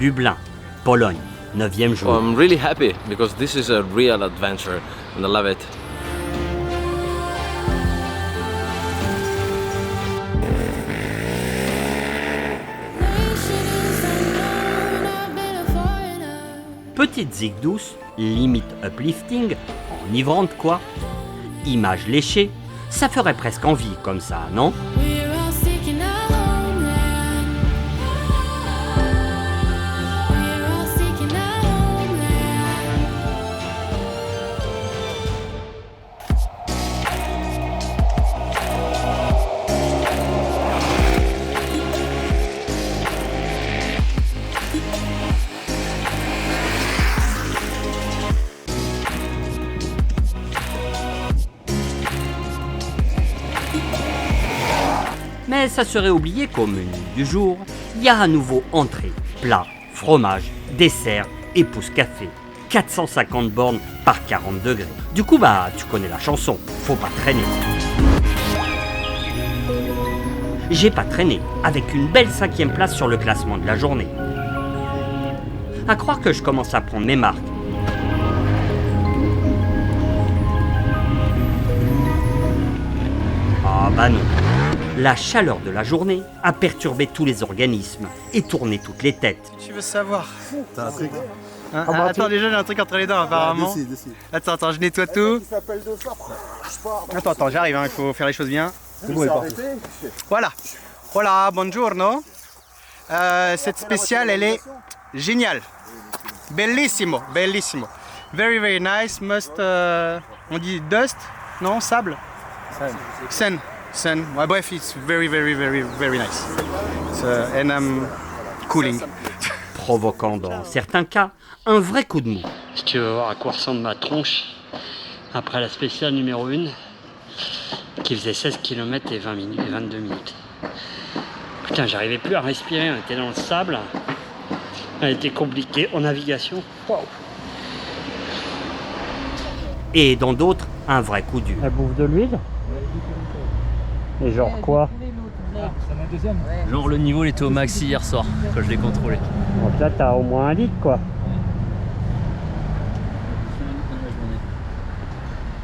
Lublin, Pologne, 9e jour. I'm really happy because this is a real adventure and I love it. Petite zig douce, limite uplifting, enivrante quoi. Image léchée, ça ferait presque envie comme ça, non? Mais ça serait oublié qu'au menu du jour, il y a à nouveau entrée, plat, fromage, dessert et pousse café. 450 bornes par 40 degrés. Du coup, tu connais la chanson, faut pas traîner. J'ai pas traîné, avec une belle 5e place sur le classement de la journée. À croire que je commence à prendre mes marques. Ah bah non. La chaleur de la journée a perturbé tous les organismes et tourné toutes les têtes. Tu veux savoir? T'as un truc? Attends, déjà j'ai un truc entre les dents apparemment. Attends, je nettoie tout. Attends, j'arrive, il faut faire les choses bien. C'est bon, il est parti. Voilà, buongiorno. Cette spéciale, elle est géniale. Bellissimo. Very, very nice. On dit dust? Non, sable? Sun. Ouais, bref, it's very, very, very, very nice. And I'm cooling. Provoquant dans certains cas un vrai coup de mou. Si tu veux voir à quoi ressemble ma tronche après la spéciale numéro 1 qui faisait 16 km et 22 minutes. Putain, j'arrivais plus à respirer, on était dans le sable. Elle était compliquée en navigation. Wow. Et dans d'autres, un vrai coup dur. Elle bouffe de l'huile? Et genre quoi? Genre le niveau il était au maxi hier soir quand je l'ai contrôlé. Donc là t'as au moins 1 litre quoi.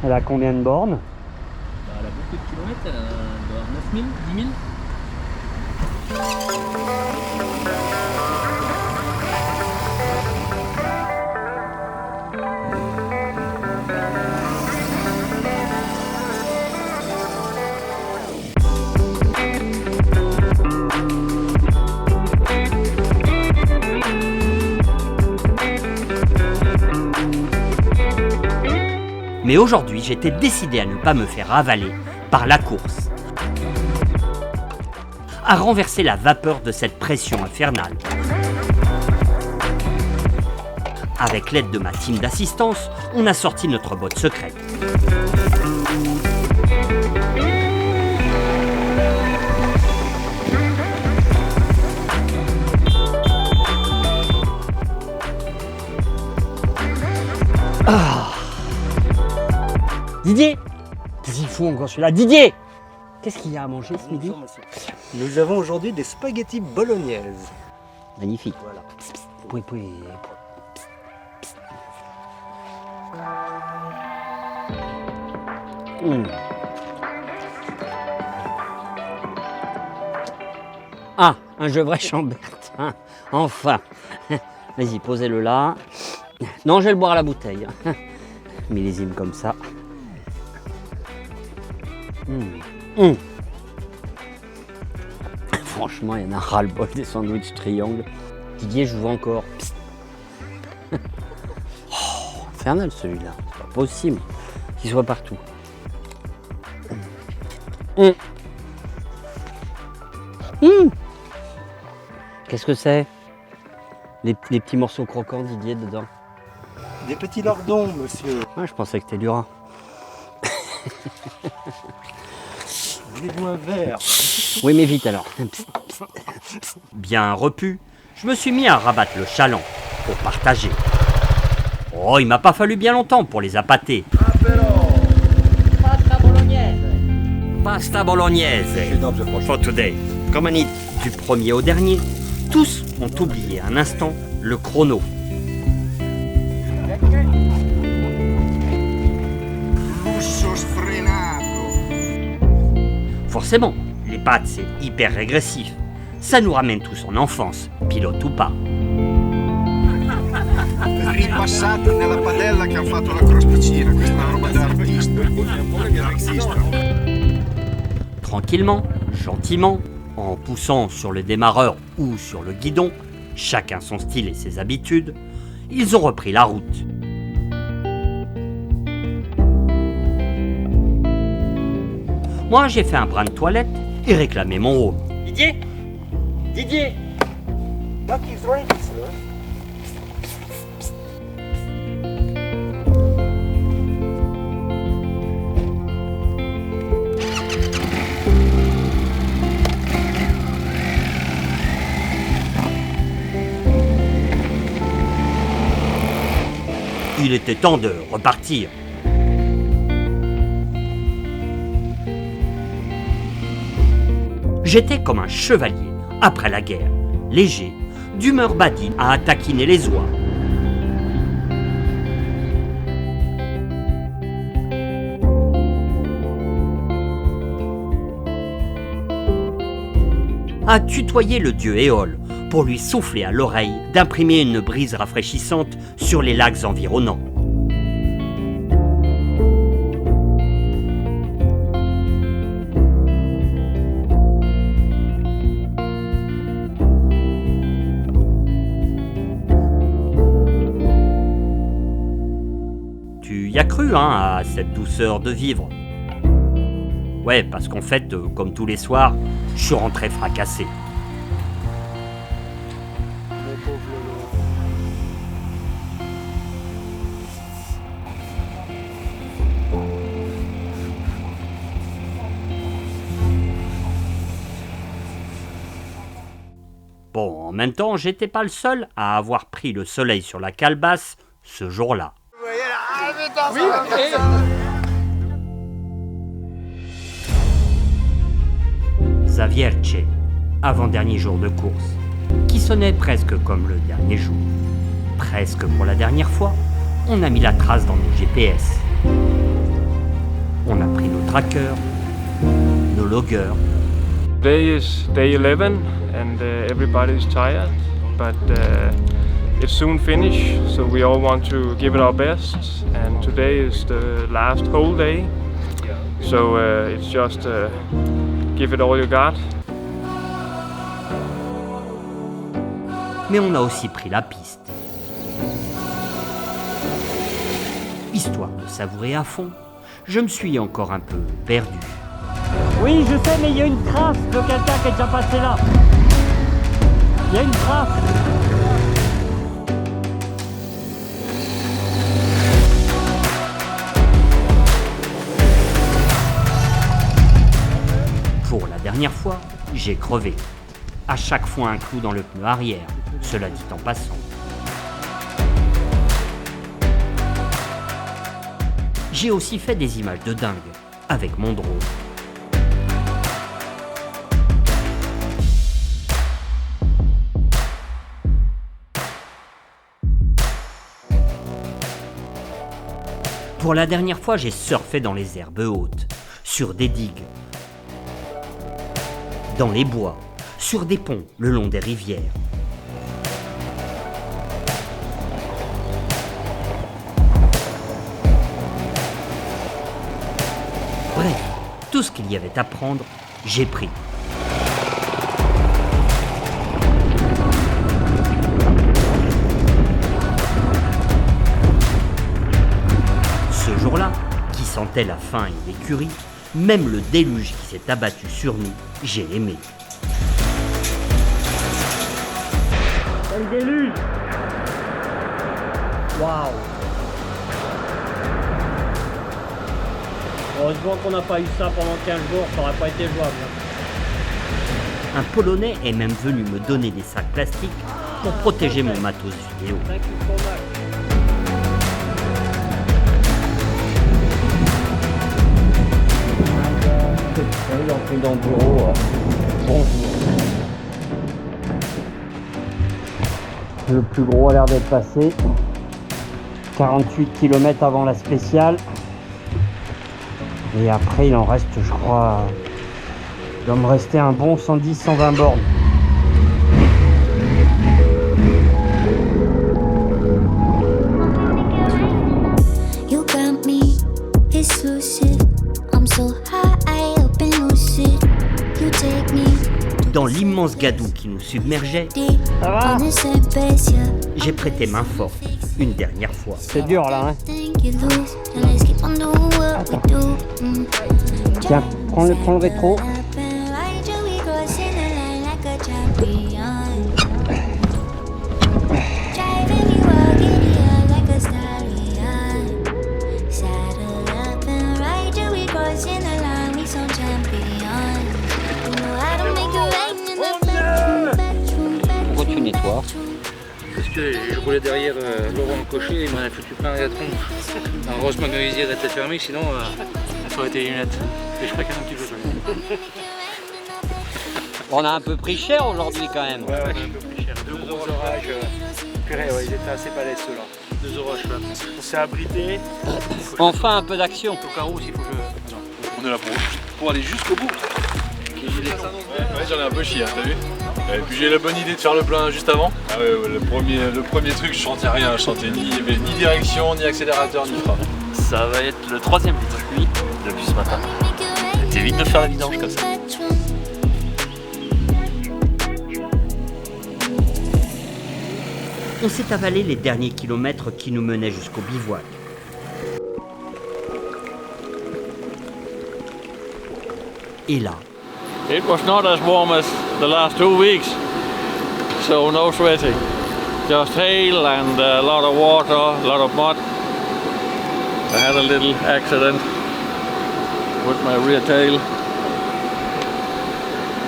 Elle a combien de bornes? Elle a beaucoup de kilomètres, elle doit avoir 9000, 10 000. Mais aujourd'hui, j'étais décidé à ne pas me faire avaler par la course, à renverser la vapeur de cette pression infernale. Avec l'aide de ma team d'assistance, on a sorti notre botte secrète. Didier, qu'est-ce qu'il fout encore celui-là? Didier, qu'est-ce qu'il y a à manger ce midi? Nous avons aujourd'hui des spaghettis bolognaises. Magnifique. Voilà. Oui. Ah, un Gevrey Chambert. Enfin. Vas-y, posez-le là. Non, je vais le boire à la bouteille. Millésime comme ça. Franchement, il y en a ras-le-bol des sandwichs triangles. Didier, je vous vois encore. Oh, infernal celui-là. C'est pas possible qu'il soit partout. Qu'est-ce que c'est? Les petits morceaux croquants, Didier, dedans. Des petits lardons, monsieur. Ah, je pensais que c'était du rat. Voulez-vous un verre? Oui, mais vite alors. Bien repu, je me suis mis à rabattre le chaland pour partager. Oh, il m'a pas fallu bien longtemps pour les appâter. Pasta bolognaise. Pasta bolognaise. For today. Comme un hit du premier au dernier, tous ont oublié un instant le chrono. Forcément, les pattes c'est hyper régressif. Ça nous ramène tous en enfance, pilote ou pas. Ripassata nella padella che ha fatto la crosticina, questa roba d'artista. Tranquillement, gentiment, en poussant sur le démarreur ou sur le guidon, chacun son style et ses habitudes, ils ont repris la route. Moi, j'ai fait un brin de toilette et réclamé mon rôle. Didier, il était temps de repartir. J'étais comme un chevalier après la guerre, léger, d'humeur badine à taquiner les oies. À tutoyer le dieu Éole pour lui souffler à l'oreille d'imprimer une brise rafraîchissante sur les lacs environnants. Tu y as cru, hein, à cette douceur de vivre? Ouais, parce qu'en fait, comme tous les soirs, je suis rentré fracassé. Bon, en même temps, j'étais pas le seul à avoir pris le soleil sur la calebasse ce jour-là. Zavierce, avant-dernier jour de course, qui sonnait presque comme le dernier jour. Presque pour la dernière fois, on a mis la trace dans nos GPS. On a pris nos trackers, nos loggers. Today is day 11 and everybody's tired, but it's soon finished, so we all want to give it our best, and today is the last whole day, so it's just give it all you got. Mais on a aussi pris la piste. Histoire de savourer à fond, je me suis encore un peu perdu. Oui, je sais, mais il y a une trace de quelqu'un qui est déjà passé là. Il y a une trace. Pour la dernière fois, j'ai crevé. À chaque fois un clou dans le pneu arrière, cela dit en passant. J'ai aussi fait des images de dingue avec mon drone. Pour la dernière fois, j'ai surfé dans les herbes hautes, sur des digues, dans les bois, sur des ponts le long des rivières. Bref, tout ce qu'il y avait à prendre, j'ai pris. Ce jour-là, qui sentait la faim et l'écurie, même le déluge qui s'est abattu sur nous, j'ai aimé. Le déluge! Waouh! Heureusement qu'on n'a pas eu ça pendant 15 jours, ça n'aurait pas été jouable. Un Polonais est même venu me donner des sacs plastiques pour protéger mon matos vidéo. Salut, entrée dans le bureau. Bonjour. Le plus gros a l'air d'être passé. 48 km avant la spéciale. Et après il en reste, je crois, il doit me rester un bon 110-120 bornes. Dans l'immense gadou qui nous submergeait, j'ai prêté main forte une dernière fois. C'est dur là, hein? Attends. Tiens, prends le rétro. Pourquoi tu nettoies? Parce que je roulais derrière Laurent Cochet et il m'en a foutu plein la tronche. Heureusement que ma visière était fermée, sinon ça aurait été les lunettes. Et je précale un petit peu ça. On a un peu pris cher aujourd'hui quand même. Ouais, on a un peu pris cher. 2 gros orages. Purée, ouais, ils étaient assez balèzes ceux-là. 2 orages là. On s'est abrité. Enfin un peu d'action. Au carreau, il faut que je... On est là pour aller jusqu'au bout. Ouais, j'en ai un peu chié, hein, t'as vu? Et puis j'ai eu la bonne idée de faire le plein juste avant. Ah ouais, le premier truc, je sentais rien, je sentais ni direction, ni accélérateur, ni frein. Ça va être le 3e litre lui depuis ce matin. T'évites de faire la vidange comme ça. On s'est avalé les derniers kilomètres qui nous menaient jusqu'au bivouac. Et là, it was not as warm as the last 2 weeks, so no sweating. Just hail and a lot of water, a lot of mud. I had a little accident with my rear tail.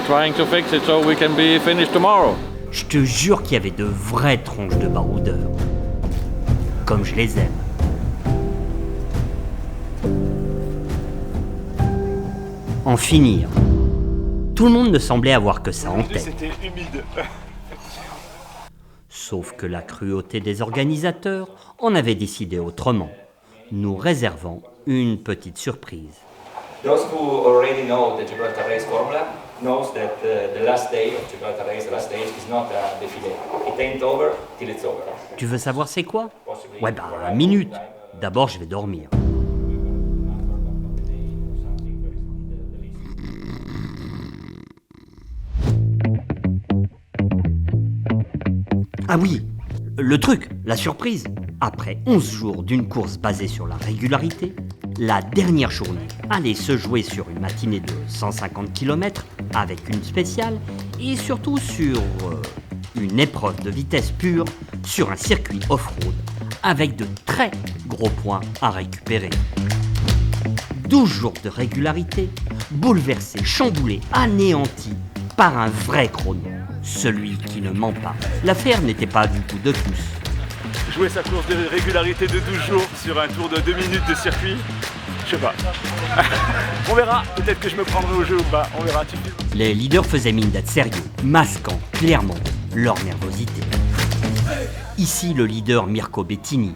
Trying to fix it so we can be finished tomorrow. Je te jure qu'il y avait de vraies tronches de baroudeurs. Comme je les aime. En finir. Tout le monde ne semblait avoir que ça en tête. C'était humide. Sauf que la cruauté des organisateurs en avait décidé autrement, nous réservant une petite surprise. Those who already know the Gibraltar Race formula knows that the last day of Gibraltar Race, the last stage is not a défilé. It ain't over till it's over. Tu veux savoir c'est quoi? Ouais bah, 1 minute. D'abord je vais dormir. Ah oui, le truc, la surprise. Après 11 jours d'une course basée sur la régularité, la dernière journée allait se jouer sur une matinée de 150 km avec une spéciale et surtout sur une épreuve de vitesse pure sur un circuit off-road avec de très gros points à récupérer. 12 jours de régularité, bouleversés, chamboulés, anéantis par un vrai chrono. Celui qui ne ment pas. L'affaire n'était pas du tout de tous. Jouer sa course de régularité de 12 jours sur un tour de 2 minutes de circuit, je sais pas. On verra, peut-être que je me prendrai au jeu ou pas, on verra. Les leaders faisaient mine d'être sérieux, masquant clairement leur nervosité. Ici le leader Mirko Bettini.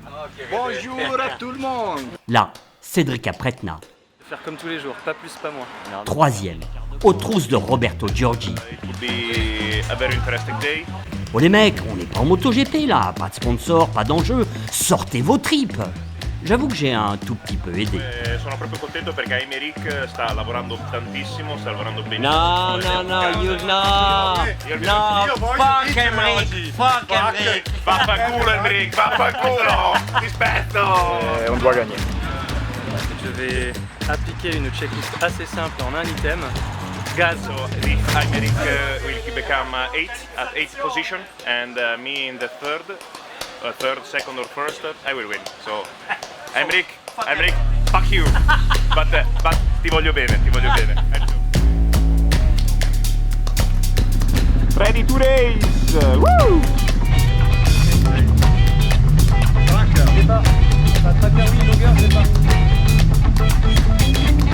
Bonjour à tout le monde. Là, Cedric Pretna. Faire comme tous les jours, pas plus, pas moins. 3e, aux trousses de Roberto Giorgi. Oh les mecs, on n'est pas en MotoGP là, pas de sponsor, pas d'enjeu, sortez vos tripes. J'avoue que j'ai un tout petit peu aidé. Sono proprio contento perché Aymeric sta lavorando tantissimo, sta lavorando benissimo. No, fuck Aymeric, fuck Aymeric. Vaffanculo Aymeric, vaffanculo, rispetto. On doit gagner. Je vais appliquer une checklist assez simple en un item. Gaz. So if Aymeric will become 8 at 8th position and me in the third, second or first, I will win. So Aymeric, fuck you. but ti voglio bene, ti voglio bene. Ready to race! Woo!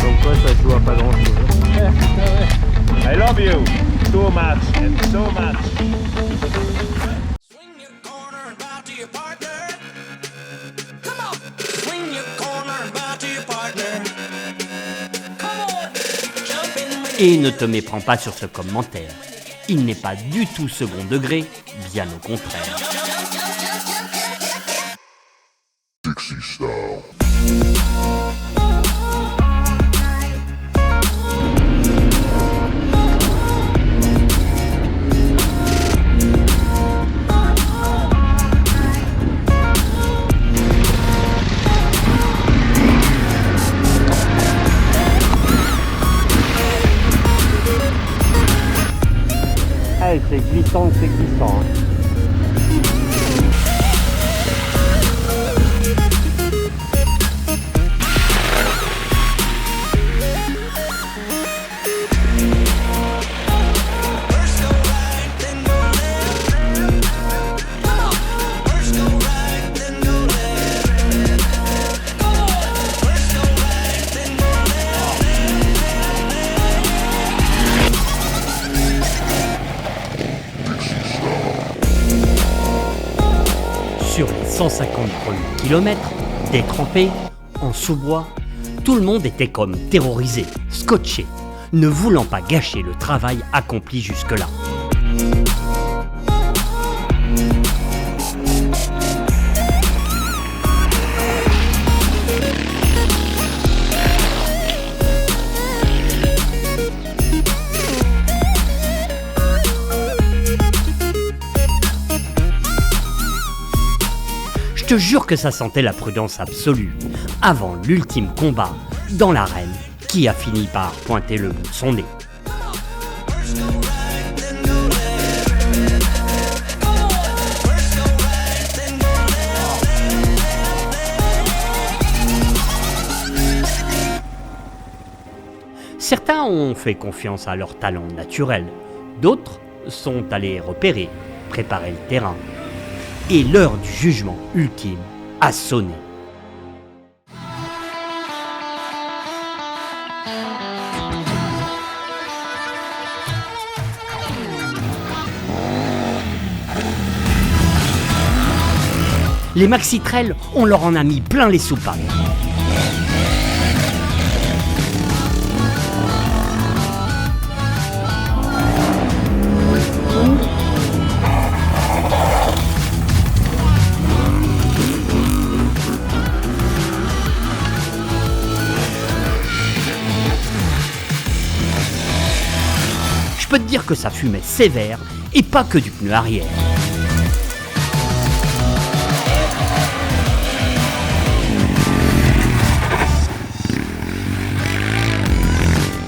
Donc quoi, ça joue à pas grand chose. I love you too much and so much. Swing your corner. Et ne te méprends pas sur ce commentaire. Il n'est pas du tout second degré, bien au contraire. Dixie Style. C'est glissant, c'est glissant. Sur les 150 premiers kilomètres, détrempés, en sous-bois, tout le monde était comme terrorisé, scotché, ne voulant pas gâcher le travail accompli jusque-là. Je te jure que ça sentait la prudence absolue, avant l'ultime combat dans l'arène qui a fini par pointer le bout de son nez. Certains ont fait confiance à leur talent naturel, d'autres sont allés repérer, préparer le terrain. Et l'heure du jugement ultime a sonné. Les maxi-trails, on leur en a mis plein les soupapes. Je peux te dire que ça fumait sévère et pas que du pneu arrière.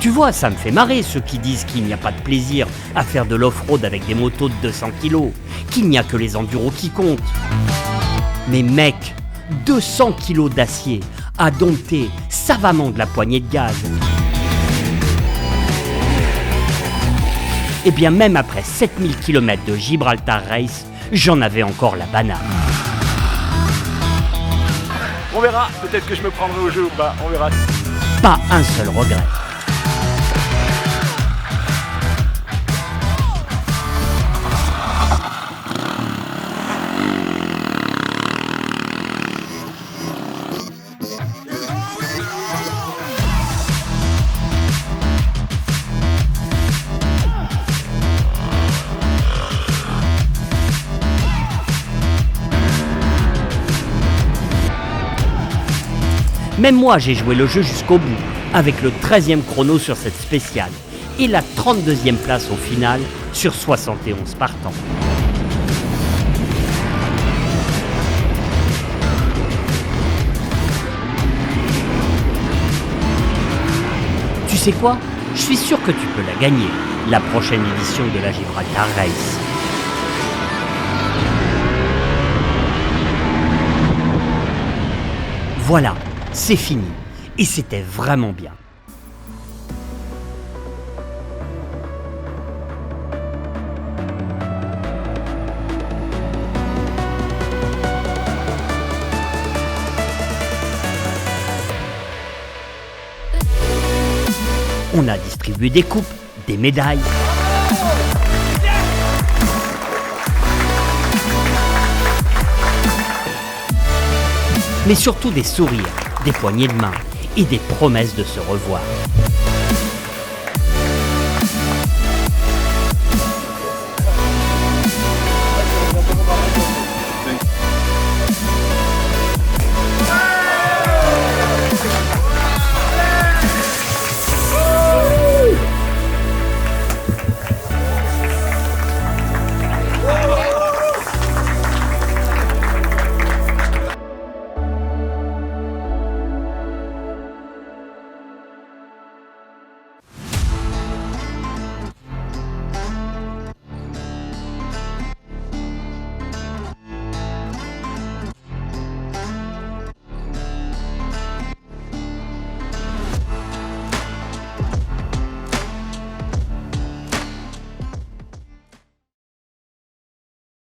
Tu vois, ça me fait marrer ceux qui disent qu'il n'y a pas de plaisir à faire de l'off-road avec des motos de 200 kg, qu'il n'y a que les enduros qui comptent. Mais mec, 200 kg d'acier à dompter savamment de la poignée de gaz. Et bien même après 7000 km de Gibraltar Race, j'en avais encore la banane. On verra, peut-être que je me prendrai au jeu ou pas, on verra. Pas un seul regret. Même moi, j'ai joué le jeu jusqu'au bout, avec le 13e chrono sur cette spéciale, et la 32e place au final sur 71 partants. Tu sais quoi? Je suis sûr que tu peux la gagner, la prochaine édition de la Gibraltar Race. Voilà. C'est fini, et c'était vraiment bien. On a distribué des coupes, des médailles. Mais surtout des sourires, des poignées de main et des promesses de se revoir.